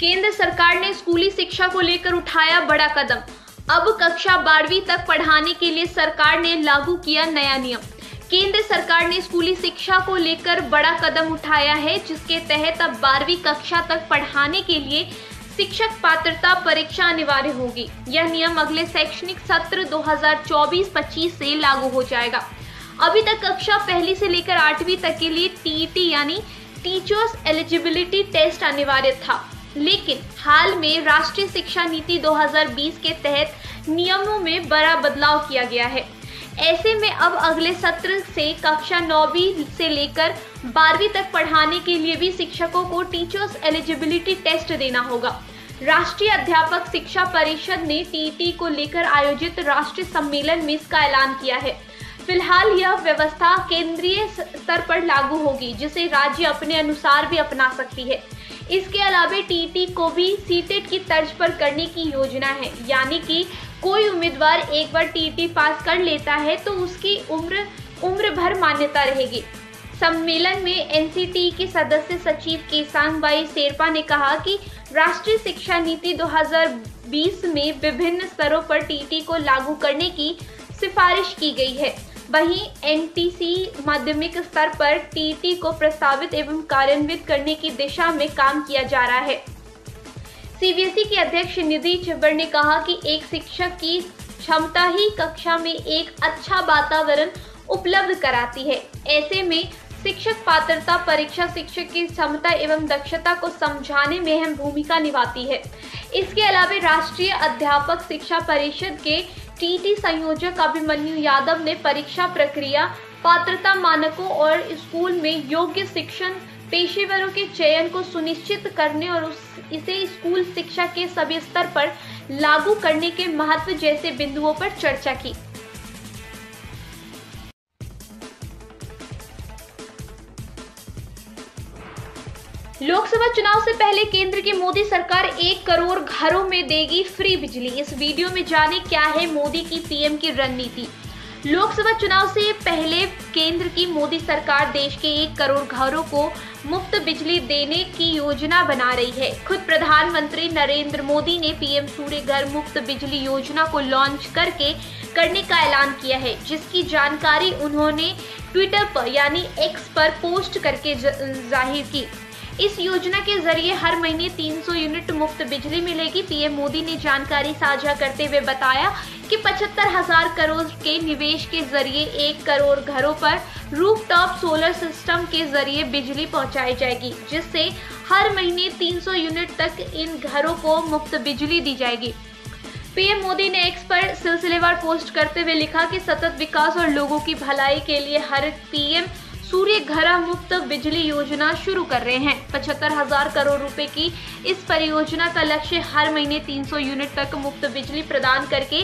केंद्र सरकार ने स्कूली शिक्षा को लेकर उठाया बड़ा कदम। अब कक्षा 12वीं तक पढ़ाने के लिए सरकार ने लागू किया नया नियम। केंद्र सरकार ने स्कूली शिक्षा को लेकर बड़ा कदम उठाया है, जिसके तहत अब 12वीं कक्षा तक पढ़ाने के लिए शिक्षक पात्रता परीक्षा अनिवार्य होगी। यह नियम अगले शैक्षणिक सत्र 2024-25 से लागू हो जाएगा। अभी तक कक्षा पहली से लेकर 8वीं तक के लिए टीईटी यानी टीचर्स एलिजिबिलिटी टेस्ट अनिवार्य था, लेकिन हाल में राष्ट्रीय शिक्षा नीति 2020 के तहत नियमों में बड़ा बदलाव किया गया है। ऐसे में अब अगले सत्र से कक्षा 9वीं से लेकर 12वीं तक पढ़ाने के लिए भी शिक्षकों को टीचर्स एलिजिबिलिटी टेस्ट देना होगा। राष्ट्रीय अध्यापक शिक्षा परिषद ने टीईटी को लेकर आयोजित राष्ट्रीय सम्मेलन में इसका ऐलान किया है। फिलहाल यह व्यवस्था केंद्रीय स्तर पर लागू होगी, जिसे राज्य अपने अनुसार भी अपना सकती है। इसके अलावा टीईटी को भी सीटेट की तर्ज पर करने की योजना है, यानी कि कोई उम्मीदवार एक बार टीईटी पास कर लेता है तो उसकी उम्र भर मान्यता रहेगी। सम्मेलन में एनसीटी की सदस्य सचिव केसांगबाई शेरपा ने कहा कि राष्ट्रीय शिक्षा नीति 2020 में विभिन्न स्तरों पर टीईटी को लागू करने की सिफारिश की गई है। वहीं एनटीसी माध्यमिक स्तर पर टीईटी को प्रस्तावित एवं कार्यान्वित करने की दिशा में काम किया जा रहा है। सीबीएसई के अध्यक्ष निधि चिब्बर ने कहा कि एक शिक्षक की क्षमता ही कक्षा में एक अच्छा वातावरण उपलब्ध कराती है। ऐसे में शिक्षक पात्रता परीक्षा शिक्षक की क्षमता एवं दक्षता को समझाने में अहम भूमिका निभाती है। इसके अलावा राष्ट्रीय अध्यापक शिक्षा परिषद के टीईटी संयोजक अभिमन्यु यादव ने परीक्षा प्रक्रिया, पात्रता मानकों और स्कूल में योग्य शिक्षण पेशेवरों के चयन को सुनिश्चित करने और इसे स्कूल शिक्षा के सभी स्तर पर लागू करने के महत्व जैसे बिंदुओं पर चर्चा की। लोकसभा चुनाव से पहले केंद्र की मोदी सरकार 1 करोड़ घरों में देगी फ्री बिजली। इस वीडियो में जाने क्या है मोदी की पीएम की रणनीति। लोकसभा चुनाव से पहले केंद्र की मोदी सरकार देश के 1 करोड़ घरों को मुफ्त बिजली देने की योजना बना रही है। खुद प्रधानमंत्री नरेंद्र मोदी ने पीएम सूर्य घर मुफ्त बिजली योजना को लॉन्च करने का ऐलान किया है, जिसकी जानकारी उन्होंने ट्विटर पर यानी एक्स पर पोस्ट करके जाहिर की। इस योजना के जरिए हर महीने 300 यूनिट मुफ्त बिजली मिलेगी। पीएम मोदी ने जानकारी साझा करते हुए बताया कि 75,000 करोड़ के निवेश के जरिए 1 करोड़ घरों पर रूफटॉप सोलर सिस्टम के जरिए बिजली पहुंचाई जाएगी, जिससे हर महीने 300 यूनिट तक इन घरों को मुफ्त बिजली दी जाएगी। पीएम मोदी ने एक्स पर सिलसिलेवार पोस्ट करते हुए लिखा कि सतत विकास और लोगों की भलाई के लिए हर पीएम सूर्य घर मुफ्त बिजली योजना शुरू कर रहे हैं। 75,000 करोड़ रुपए की इस परियोजना का लक्ष्य हर महीने 300 यूनिट तक मुफ्त बिजली प्रदान करके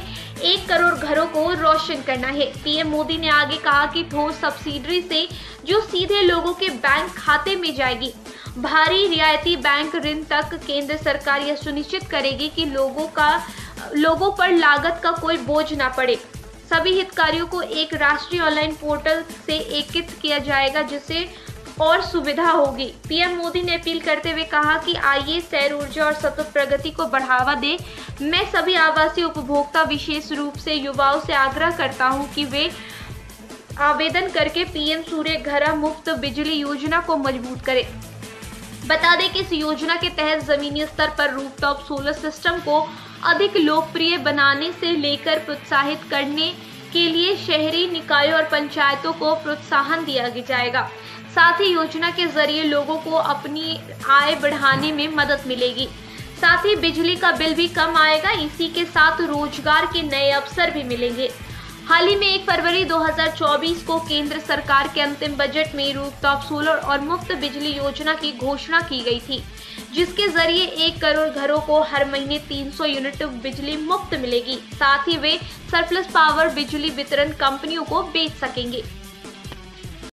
1 करोड़ घरों को रोशन करना है। पीएम मोदी ने आगे कहा कि ठोस सब्सिडी से जो सीधे लोगों के बैंक खाते में जाएगी, भारी रियायती बैंक ऋण तक केंद्र सरकार यह सुनिश्चित करेगी कि लोगों पर लागत का कोई बोझ न पड़े। सभी हितग्राहियों को एक राष्ट्रीय ऑनलाइन पोर्टल से एकीकृत किया जाएगा, जिससे और सुविधा होगी। पीएम मोदी ने अपील करते हुए कहा कि आइए सौर ऊर्जा और सतत प्रगति को बढ़ावा दें। मैं सभी आवासीय उपभोक्ता, विशेष रूप से युवाओं से आग्रह करता हूं कि वे आवेदन करके पीएम सूर्य घर मुफ्त बिजली योजना को मजबूत करें। बता दें कि इस योजना के तहत जमीनी स्तर पर रूफटॉप सोलर सिस्टम को अधिक लोकप्रिय बनाने से लेकर प्रोत्साहित करने के लिए शहरी निकायों और पंचायतों को प्रोत्साहन दिया जाएगा। साथ ही योजना के जरिए लोगों को अपनी आय बढ़ाने में मदद मिलेगी। साथ ही बिजली का बिल भी कम आएगा। इसी के साथ रोजगार के नए अवसर भी मिलेंगे। हाल ही में 1 फरवरी 2024 को केंद्र सरकार के अंतिम बजट में रूफटॉप सोलर और मुफ्त बिजली योजना की घोषणा की गई थी, जिसके जरिए 1 करोड़ घरों को हर महीने 300 यूनिट बिजली मुफ्त मिलेगी। साथ ही वे सरप्लस पावर बिजली वितरण कंपनियों को बेच सकेंगे।